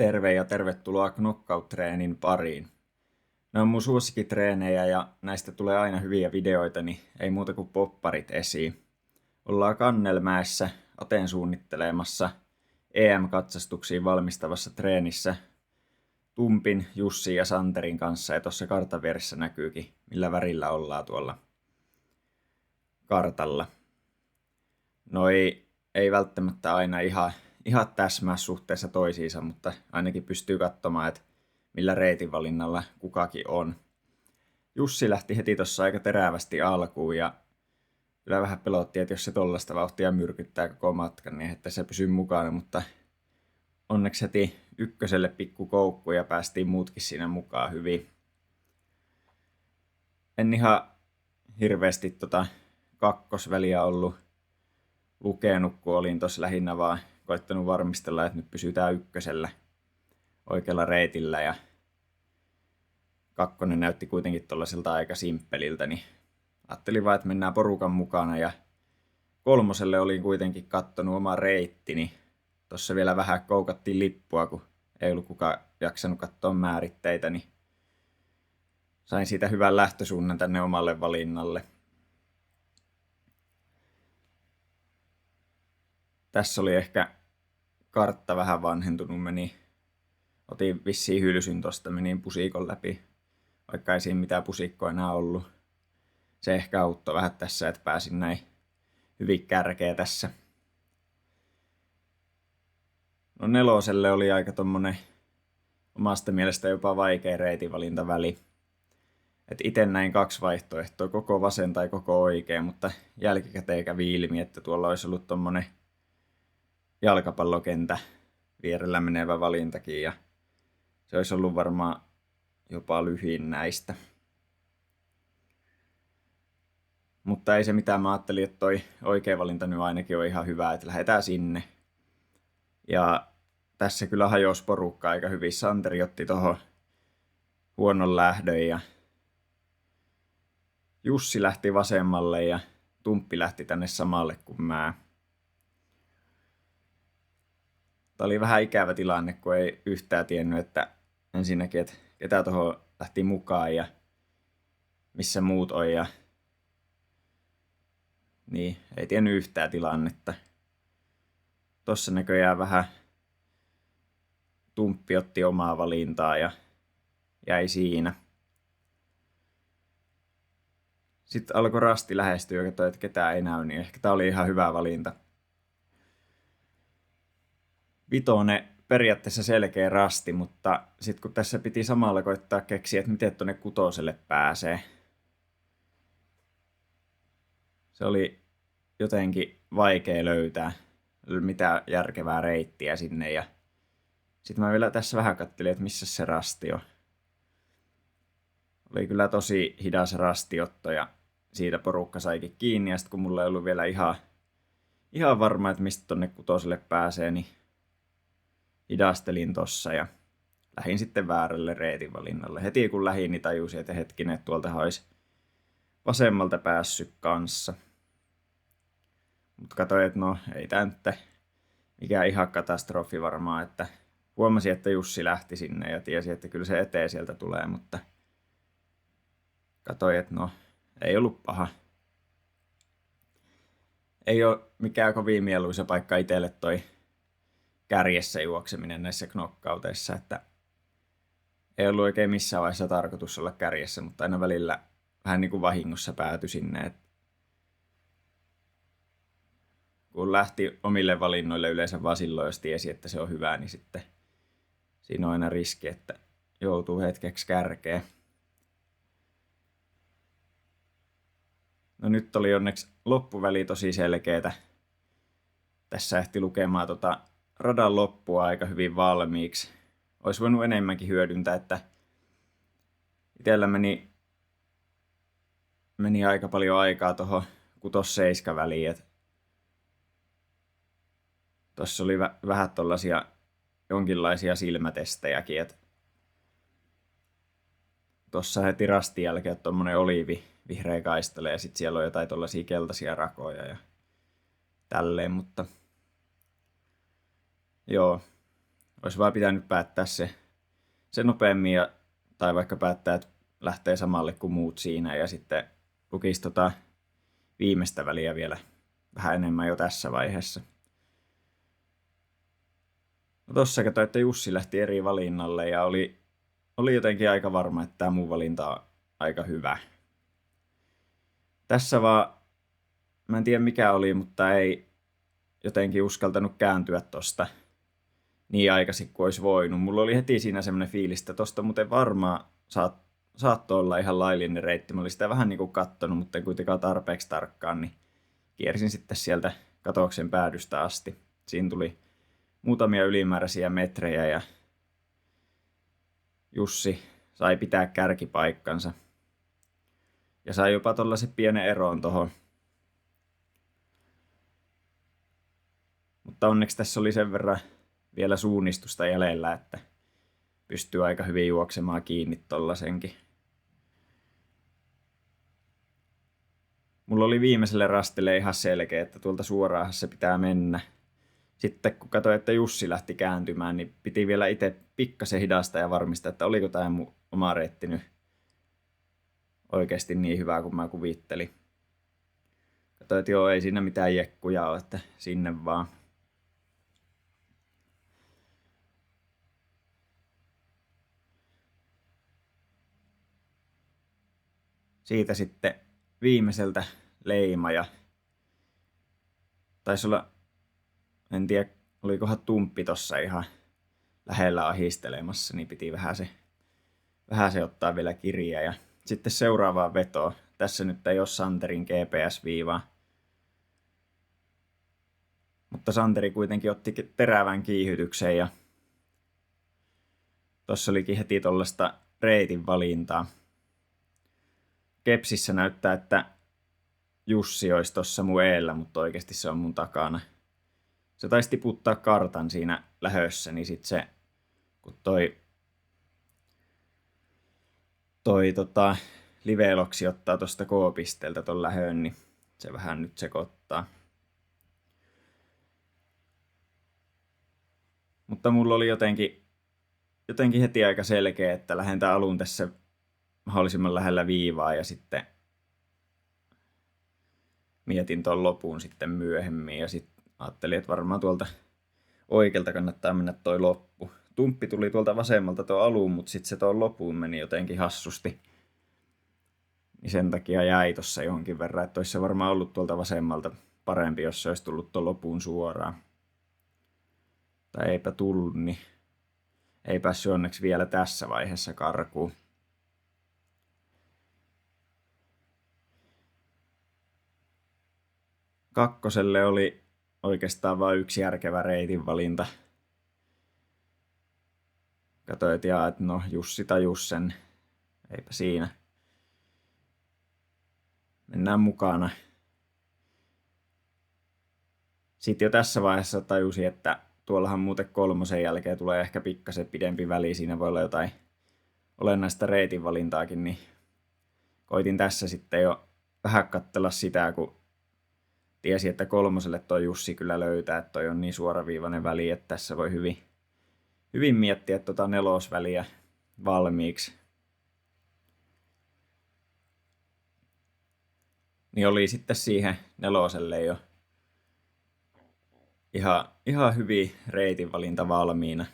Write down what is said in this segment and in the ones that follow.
Terve ja tervetuloa Knockout-treenin pariin. Ne on mun suosikkitreenejä ja näistä tulee aina hyviä videoita, niin ei muuta kuin popparit esiin. Ollaan Kannelmäessä Aten suunnittelemassa EM-katsastuksiin valmistavassa treenissä Tumpin, Jussin ja Santerin kanssa, ja tuossa kartan vieressä näkyykin, millä värillä ollaan tuolla kartalla. No ei välttämättä aina ihan täsmää suhteessa toisiinsa, mutta ainakin pystyy katsomaan, että millä reitin valinnalla kukakin on. Jussi lähti heti tuossa aika terävästi alkuun ja kyllä vähän pelotti, että jos se tollaista vauhtia myrkyttää koko matkan, niin että se pysyy mukana, mutta onneksi heti ykköselle pikku koukku ja päästiin muutkin siinä mukaan hyvin. En ihan hirveästi kakkosväliä ollut lukenut, kun olin tuossa lähinnä vaan koittanut varmistella, että nyt pysytään ykkösellä oikealla reitillä, ja kakkonen näytti kuitenkin tuollaiselta aika simppeliltä, niin ajattelin vaan, että mennään porukan mukana, ja kolmoselle olin kuitenkin kattonut oma reitti, niin tuossa vielä vähän koukattiin lippua, kun ei ollut kukaan jaksanut katsoa määritteitä, niin sain siitä hyvän lähtösuunnan tänne omalle valinnalle. Tässä oli ehkä kartta vähän vanhentunut, otin vissiin hylsyn tosta, menin pusikon läpi, vaikka ei siinä mitään pusikkoa enää ollut. Se ehkä auttoi vähän tässä, että pääsin näin hyvin kärkeä tässä. No neloselle oli aika tommonen omasta mielestä jopa vaikea reitinvalintaväli. Et ite näin kaksi vaihtoehtoa, koko vasen tai koko oikea, mutta jälkikäteen kävi ilmi, että tuolla olisi ollut tommonen jalkapallokentä vierellä menevä valintakin, ja se olisi ollut varmaan jopa lyhin näistä. Mutta ei se mitään, mä ajattelin, että toi oikea valinta nyt ainakin on ihan hyvä, että lähdetään sinne. Ja tässä kyllä hajosi porukka aika hyvin. Santeri otti tohon huonon lähdön ja Jussi lähti vasemmalle ja Tumppi lähti tänne samalle kuin mä. Tämä oli vähän ikävä tilanne, kun ei yhtään tiennyt, että ensinnäkin, että ketä tuohon lähti mukaan ja missä muut on. Ja niin, ei tiennyt yhtään tilannetta. Tossa näköjään vähän Tumppi otti omaa valintaa ja jäi siinä. Sitten alkoi rasti lähestyä ja katsoi, että ketään ei näy, niin ehkä tämä oli ihan hyvä valinta. Vitonen periaatteessa selkeä rasti, mutta sitten kun tässä piti samalla koittaa keksiä, että miten tuonne kutoselle pääsee. Se oli jotenkin vaikea löytää mitään järkevää reittiä sinne, ja sitten mä vielä tässä vähän katselin, että missä se rasti on. Oli kyllä tosi hidas rastiotto ja siitä porukka saikin kiinni, ja sitten kun mulla ei ollut vielä ihan varma, että mistä tonne kutoselle pääsee, niin hidastelin tossa ja lähdin sitten väärälle reitinvalinnalle. Heti kun lähdin, niin tajusin, että hetkinen, että tuolta olisi vasemmalta päässyt kanssa. Mutta katsoin, että no ei tää nyt mikään ihan katastrofi varmaan, että huomasin, että Jussi lähti sinne ja tiesi, että kyllä se eteen sieltä tulee, mutta katsoin, että no ei ollut paha. Ei ole mikään kovin mieluisa paikka itselle toi kärjessä juokseminen näissä knockouteissa, että ei ollut oikein missään vaiheessa tarkoitus olla kärjessä, mutta aina välillä vähän niin kuin vahingossa päätyi sinne. Et kun lähti omille valinnoille yleensä vaan silloin, jos tiesi, että se on hyvä, niin sitten siinä on aina riski, että joutuu hetkeksi kärkeen. No nyt oli onneksi loppuväli tosi selkeätä. Tässä ehti lukemaan radan loppua aika hyvin valmiiksi. Olisi voinut enemmänkin hyödyntää, että itsellä meni aika paljon aikaa tuohon 6-7 väliin. Tuossa oli vähän tuollaisia jonkinlaisia silmätestejäkin. Tuossa heti rastin jälkeen on tuommoinen oliivi vihreä kaistale ja sitten siellä on jotain tuollaisia keltaisia rakoja ja tälleen, mutta joo, Olisi vaan pitänyt päättää se nopeammin tai vaikka päättää, että lähtee samalle kuin muut siinä ja sitten lukisi viimeistä väliä vielä vähän enemmän jo tässä vaiheessa. No tossa katsoin, että Jussi lähti eri valinnalle ja oli jotenkin aika varma, että tämä mun valinta on aika hyvä. Tässä vaan, mä en tiedä mikä oli, mutta ei jotenkin uskaltanut kääntyä tosta niin aikaisin kuin olisi voinut. Mulla oli heti siinä semmoinen fiilis, että tosta muuten varmaan saattoi olla ihan laillinen reitti. Mä olin sitä vähän niin kuin kattonut, mutta en kuitenkaan tarpeeksi tarkkaan, niin kiersin sitten sieltä katoksen päädystä asti. Siinä tuli muutamia ylimääräisiä metrejä ja Jussi sai pitää kärkipaikkansa. Ja sai jopa tollasen pienen eroon tohon. Mutta onneksi tässä oli sen verran vielä suunnistusta jäljellä, että pystyy aika hyvin juoksemaan kiinni tollasenkin. Mulla oli viimeiselle rastille ihan selkeä, että tuolta suoraan se pitää mennä. Sitten kun katsoin, että Jussi lähti kääntymään, niin piti vielä itse pikkasen hidastaa ja varmistaa, että oliko tämä mun oma reitti nyt oikeasti niin hyvä kuin mä kuvittelin. Katsoin, että joo, ei siinä mitään jekkuja ole, että sinne vaan. Siitä sitten viimeiseltä leima ja taisi olla, en tiedä, olikohan Tumppi tossa ihan lähellä ahistelemassa, niin piti vähän se ottaa vielä kirjaa. Ja sitten seuraavaan vetoon. Tässä nyt ei ole Santerin GPS-viivaa. Mutta Santeri kuitenkin otti terävän kiihytyksen ja tossa olikin heti tollaista reitin valintaa. Kepsissä näyttää, että Jussi olisi tossa mun eellä, mutta oikeasti se on mun takana. Se taisi tiputtaa kartan siinä lähössä, niin sit se, kun toi liveloksi ottaa tosta K-pisteeltä ton lähön, niin se vähän nyt sekoittaa. Mutta mulla oli jotenkin heti aika selkeä, että lähden tän alun tässä mahdollisimman lähellä viivaa ja sitten mietin ton lopun sitten myöhemmin ja sitten ajattelin, että varmaan tuolta oikealta kannattaa mennä toi loppu. Tumppi tuli tuolta vasemmalta tuo alun, mutta sitten se tuon lopuun meni jotenkin hassusti. Niin sen takia jäi tossa johonkin verran, että olisi se varmaan ollut tuolta vasemmalta parempi, jos se olisi tullut tuon lopuun suoraan. Tai eipä tullut, niin ei päässyt onneksi vielä tässä vaiheessa karkuun. Kakkoselle oli oikeastaan vain yksi järkevä reitin valinta. Katsoin, että no Jussi tajus sen. Eipä siinä. Mennään mukana. Sitten jo tässä vaiheessa tajusin, että tuollahan muuten kolmosen jälkeen tulee ehkä pikkasen pidempi väli. Siinä voi olla jotain olennaista reitin valintaakin, niin koitin tässä sitten jo vähän katsella sitä, kun tiesi, että kolmoselle toi Jussi kyllä löytää, että toi on niin suoraviivainen väli, että tässä voi hyvin miettiä nelosväliä valmiiksi. Niin oli sitten siihen neloselle jo ihan hyvin reitin valinta valmiina.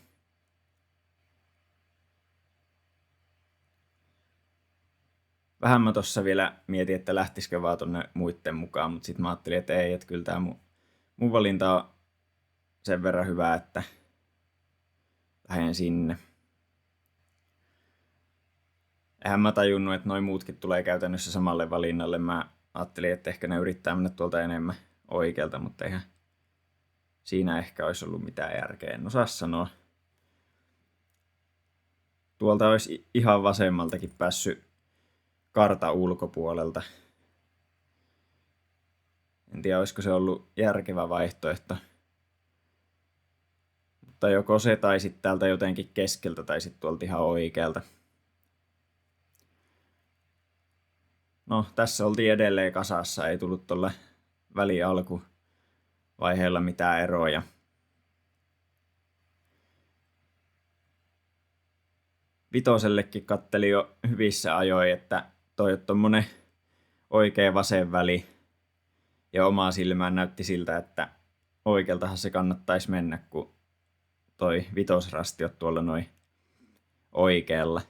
Vähän mä tossa vielä mietin, että lähtisikö vaan tonne muitten mukaan, mutta sitten mä ajattelin, että ei, että kyllä tää mun valinta on sen verran hyvä, että lähden sinne. Eihän mä tajunnut, että noi muutkin tulee käytännössä samalle valinnalle. Mä ajattelin, että ehkä ne yrittää mennä tuolta enemmän oikealta, mutta eihän siinä ehkä olisi ollut mitään järkeä. En osaa sanoa. Tuolta olisi ihan vasemmaltakin päässyt kartan ulkopuolelta. En tiedä, olisiko se ollut järkevä vaihtoehto. Mutta joko se tai sitten täältä jotenkin keskeltä tai sitten tuolta ihan oikealta. No, tässä oltiin edelleen kasassa. Ei tullut tuolla välialkuvaiheella mitään eroja. vitosellekin katteli jo hyvissä ajoin, että toi on tommonen oikea vasen väli ja omaa silmään näytti siltä, että oikealtahan se kannattaisi mennä, kun toi vitosrasti on tuolla noin oikealla.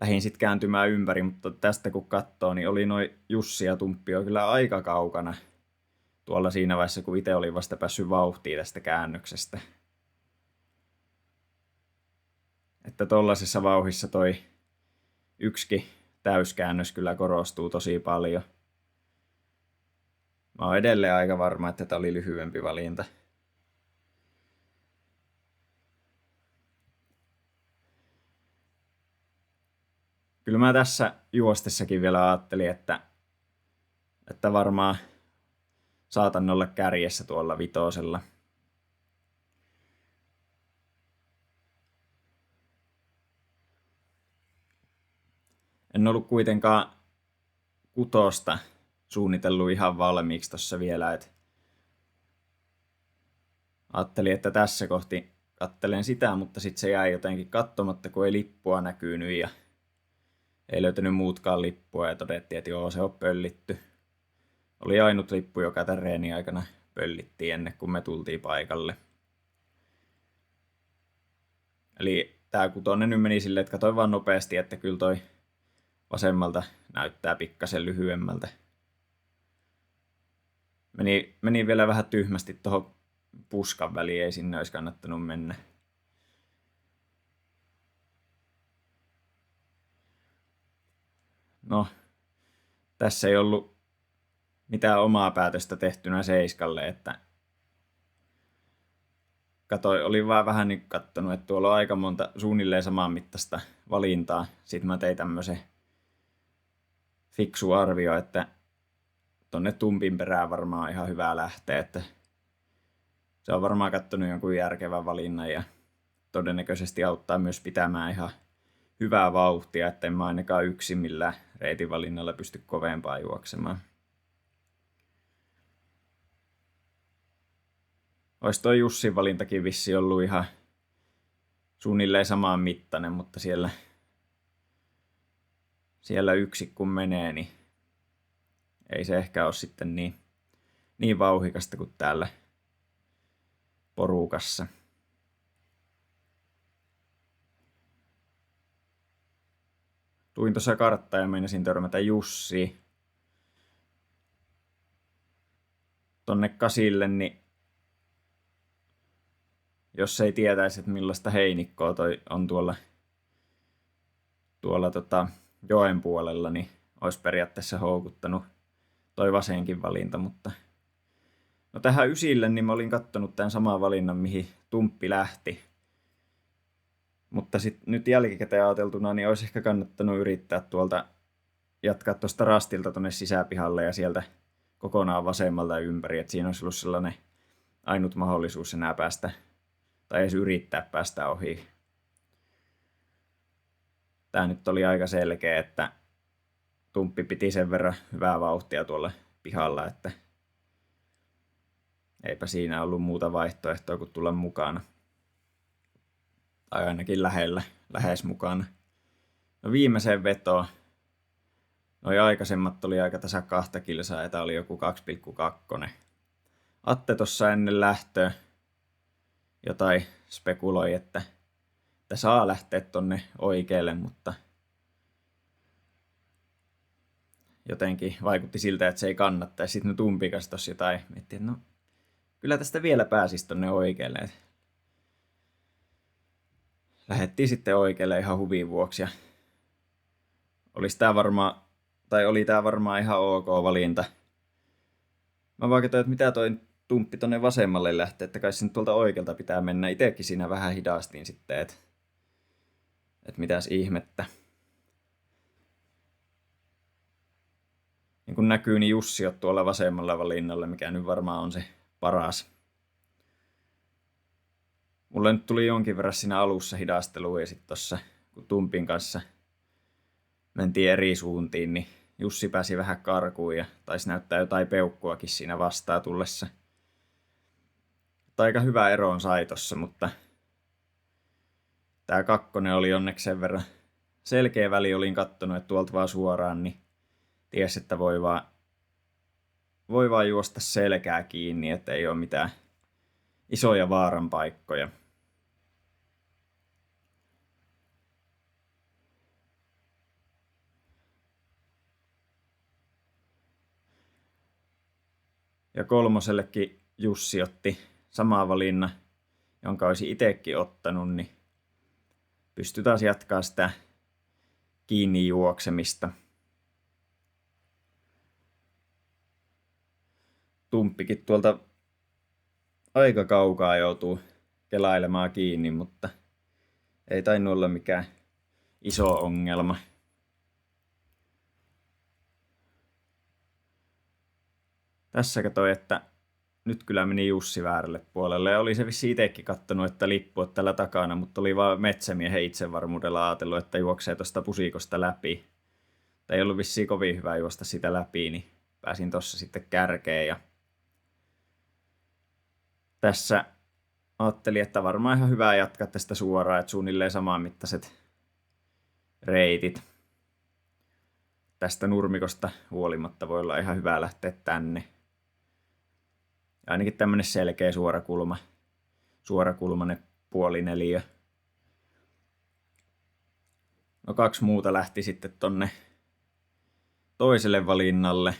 Lähdin sitten kääntymään ympäri, mutta tästä kun katsoo, niin oli noin Jussi ja Tumppi jo kyllä aika kaukana tuolla siinä vaiheessa, kun itse olin vasta päässyt vauhtiin tästä käännöksestä. Että tollasessa vauhissa toi yksikin täyskäännös kyllä korostuu tosi paljon. Mä oon edelleen aika varma, että tämä oli lyhyempi valinta. Kyllä mä tässä juostessakin vielä ajattelin, että varmaan saatan olla kärjessä tuolla vitosella. En ollut kuitenkaan kutosta suunnitellut ihan valmiiksi tossa vielä. Ajattelin, että tässä kohti kattelen sitä, mutta sitten se jäi jotenkin katsomatta, kun ei lippua näkynyt ja ei löytänyt muutkaan lippua ja todettiin, että joo, se on pöllitty. Oli ainut lippu, joka tämän reenin aikana pöllittiin ennen kuin me tultiin paikalle. Eli tää kutonen nyt meni silleen, että katsoin vaan nopeasti, että kyllä toi vasemmalta näyttää pikkasen lyhyemmältä. Meni vielä vähän tyhmästi tuohon puskan väliin, ei sinne olisi kannattanut mennä. No, tässä ei ollut mitään omaa päätöstä tehtynä seiskalle, että olin vaan vähän niin kattonut, että tuolla on aika monta suunnilleen saman mittaista valintaa. Sitten mä tein tämmöisen fiksu arvio, että tonne Tumpin perään varmaan ihan hyvä lähteä, että se on varmaan kattonut jonkun järkevän valinnan ja todennäköisesti auttaa myös pitämään ihan hyvää vauhtia, ettei mä ainakaan yksin millään reitin valinnalla pysty kovempaa juoksemaan. Olisi toi Jussin valintakin vissi ollut ihan suunnilleen samaan mittainen, mutta siellä yksi kun menee, niin ei se ehkä ole sitten niin vauhikasta kuin täällä porukassa. Tuin tuossa karttaa ja meinasin törmätä Jussiin. Tonne kasille, niin jos ei tietäisi, että millaista heinikkoa toi on tuolla joen puolella, niin olisi periaatteessa houkuttanut toi vasenkin valinta, mutta no tähän ysille, niin mä olin kattonut tämän saman valinnan, mihin Tumppi lähti. Mutta nyt jälkikäteen ajateltuna, niin olisi ehkä kannattanut yrittää jatkaa tuosta rastilta tuonne sisäpihalle ja sieltä kokonaan vasemmalta ympäri, että siinä olisi ollut sellainen ainut mahdollisuus enää päästä, tai edes yrittää päästä ohi. Tää nyt oli aika selkeä, että Tumppi piti sen verran hyvää vauhtia tuolla pihalla, että eipä siinä ollut muuta vaihtoehtoa kuin tulla mukana. Tai ainakin lähes mukana. No viimeiseen vetoon. Noi aikaisemmat oli aika tasa 2 kilsaa ja tää oli joku 2,2. Atte tossa ennen lähtöä jotain spekuloi, että saa lähteä tonne oikealle, mutta jotenkin vaikutti siltä, että se ei kannattaisi. Sitten no Tumpikas tossa jotain miettii, että no kyllä tästä vielä pääsisi tonne oikealle. Lähettiin sitten oikealle ihan huvin vuoksi ja oli tää varmaan ihan ok valinta. Mä vaan katsoin, että mitä toi Tumppi tonne vasemmalle lähtee, että kai sen tuolta oikealta pitää mennä. Itekin siinä vähän hidastiin sitten, että mitäs ihmettä. Niin kun näkyy, niin Jussi on tuolla vasemmalla valinnalla, mikä nyt varmaan on se paras. Mulle nyt tuli jonkin verran siinä alussa hidastelua ja sitten tossa, kun Tumpin kanssa mentiin eri suuntiin, niin Jussi pääsi vähän karkuun ja taisi näyttää jotain peukkuakin siinä vastaan tullessa. Aika hyvä ero on sai tossa, mutta Tää kakkonen oli onneksi sen verran selkeä väli, olin kattonut, että tuolta vaan suoraan, niin ties, että voi vaan juosta selkää kiinni, että ei ole mitään isoja vaaran paikkoja. Ja kolmosellekin Jussi otti sama valinna, jonka olisi itsekin ottanut, niin pystyy taas jatkaa sitä kiinni juoksemista. Tumppikin tuolta aika kaukaa joutuu kelailemaan kiinni, mutta ei tainnut olla mikään iso ongelma. Tässä katsoin, että nyt kyllä meni Jussi väärälle puolelle. Ja oli se vissi itsekin kattonut, että lippu on tällä takana, mutta oli vaan metsämiehen itsevarmuudella ajatellut, että juoksee tuosta pusikosta läpi. Tai ei ollut vissiin kovin hyvä juosta sitä läpi, niin pääsin tossa sitten kärkeen. Ja tässä ajattelin, että varmaan ihan hyvä jatkaa tästä suoraan, että suunnilleen saman mittaiset reitit. Tästä nurmikosta huolimatta voi olla ihan hyvä lähteä tänne. Ja ainakin tämmönen selkeä suorakulmainen puolineliö. No 2 muuta lähti sitten tonne toiselle valinnalle.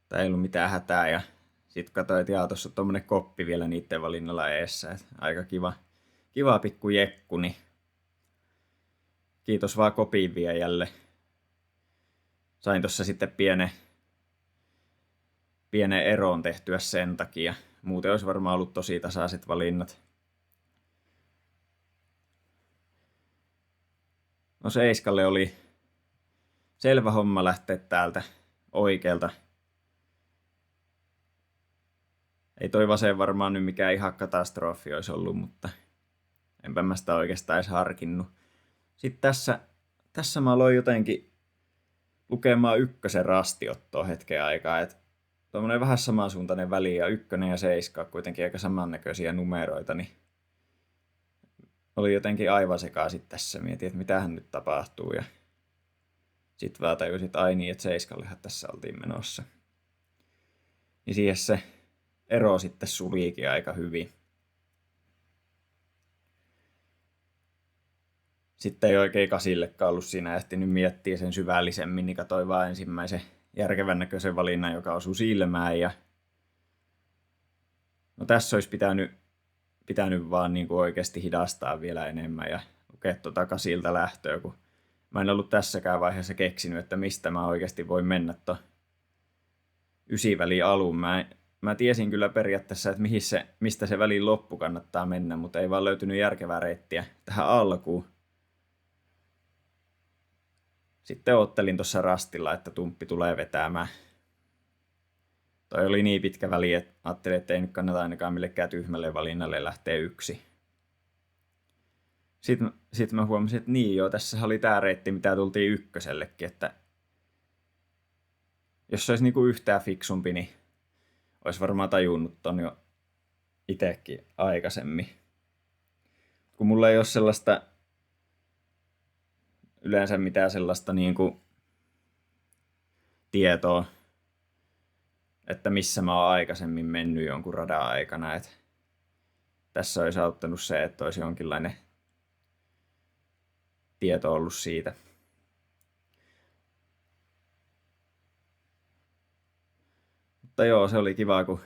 Tää ei ollut mitään hätää ja sit katsoin, että jaa, tossa on tommonen koppi vielä niitten valinnalla eessä. Et aika kiva pikku jekku, niin kiitos vaan kopin viejälle. Sain tossa sitten pienen eron tehtyä sen takia. Muuten olisi varmaan ollut tosi tasaiset valinnat. No Seiskalle oli selvä homma lähteä täältä oikealta. Ei toi vasen varmaan nyt mikään ihan katastrofi olisi ollut, mutta enpä mä sitä oikeastaan edes harkinnut. Sitten tässä mä aloin jotenkin lukemaan 1 rastiottoa hetken aikaa, että tuommoinen vähän samansuuntainen väli ja 1 ja 7 kuitenkin aika samannäköisiä numeroita, niin oli jotenkin aivan sekaisin tässä. Mietin, että mitähän nyt tapahtuu ja sitten vaan tajusin, että ai niin, että 7:llehän tässä oltiin menossa. Niin siihen se ero sitten suliikin aika hyvin. Sitten ei oikein 8:llekaan ollut siinä ehtinyt miettiä sen syvällisemmin, niin katsoin vaan ensimmäisen järkevän näköisen valinnan, joka osui silmään. Ja no tässä olisi pitänyt vaan niin kuin oikeasti hidastaa vielä enemmän ja lukea tuota 8:ltä lähtöä, kun mä en ollut tässäkään vaiheessa keksinyt, että mistä mä oikeasti voin mennä tuon 9 välin alun. Mä tiesin kyllä periaatteessa, että mistä se välin loppu kannattaa mennä, mutta ei vaan löytynyt järkevää reittiä tähän alkuun. Sitten oottelin tuossa rastilla, että tumppi tulee vetämään. Toi oli niin pitkä väli, että ajattelin, että ei nyt kannata ainakaan millekään tyhmälle valinnalle lähteä 1. Sitten mä huomasin, että niin joo, tässä oli tää reitti, mitä tultiin 1:llekin, että jos se olisi niinku yhtään fiksumpi, niin olisi varmaan tajunnut ton jo itsekin aikaisemmin. Kun mulla ei ole sellaista yleensä mitään sellaista niinku tietoa, että missä mä oon aikaisemmin mennyt jonkun radan aikana. Et tässä olisi auttanut se, että olisi jonkinlainen tieto ollut siitä. Mutta joo, se oli kiva, kun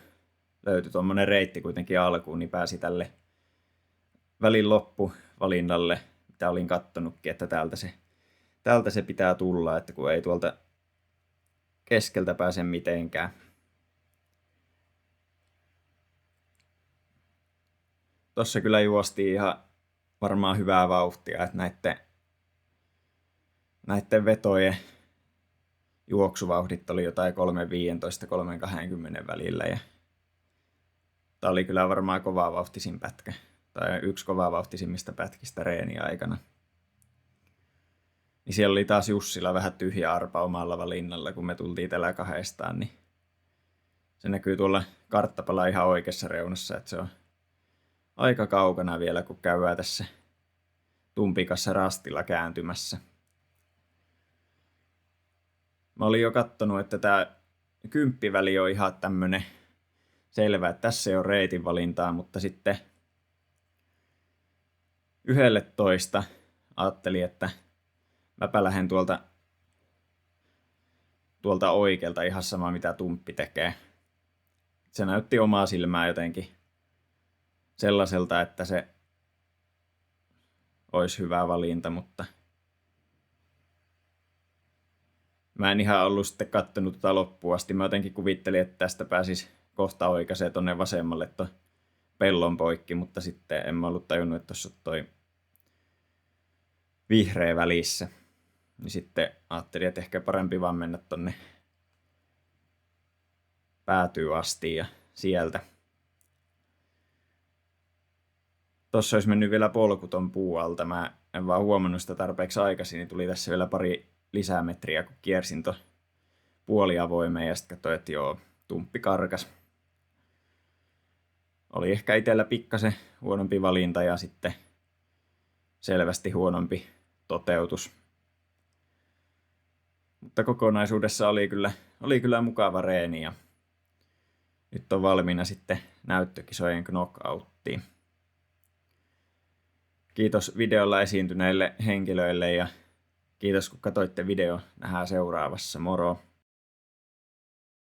löytyi tuommoinen reitti kuitenkin alkuun, niin pääsi tälle välin loppuvalinnalle, mitä olin kattonutkin, että täältä se pitää tulla, että kun ei tuolta keskeltä pääse mitenkään. Tossa kyllä juostiin ihan varmaan hyvää vauhtia, että näitten vetojen juoksuvauhdit oli jotain 3.15-3.20 välillä. Ja tää oli kyllä varmaan kovavauhtisin pätkä, tai yksi kovavauhtisimmista pätkistä reeni aikana. Niin siellä oli taas Jussilla vähän tyhjä arpa omalla valinnalla, kun me tultiin tällä 2, niin se näkyy tuolla karttapala ihan oikeassa reunassa, että se on aika kaukana vielä, kun käydään tässä tumpikassa rastilla kääntymässä. Mä olin jo kattonut, että tää 10 väli on ihan tämmönen selvä, että tässä ei ole reitin valintaa, mutta sitten 11 ajattelin, että mäpä lähden tuolta oikealta ihan sama mitä tumppi tekee. Se näytti omaa silmää jotenkin sellaiselta, että se olisi hyvä valinta, mutta mä en ihan ollut sitten kattonut tota loppuun asti. Mä jotenkin kuvittelin, että tästä pääsis kohta oikaisee tonne vasemmalle ton pellon poikki, mutta sitten en mä ollut tajunnut, että tuossa on toi vihreä välissä. Niin sitten ajattelin, että ehkä parempi vaan mennä tonne päätyy asti ja sieltä. Tossa olisi mennyt vielä polkuton puu alta. Mä en vaan huomannut sitä tarpeeksi aikaisin, niin tuli tässä vielä pari lisämetriä, kun kiersin tuon puoliavoimeen ja sitten katsoin, että joo, tumppi karkas. Oli ehkä itsellä pikkasen huonompi valinta ja sitten selvästi huonompi toteutus. Mutta kokonaisuudessa oli kyllä mukava reeni ja nyt on valmiina sitten näyttökisojen knockouttiin. Kiitos videolla esiintyneille henkilöille ja kiitos kun katsoitte video. Nähdään seuraavassa. Moro!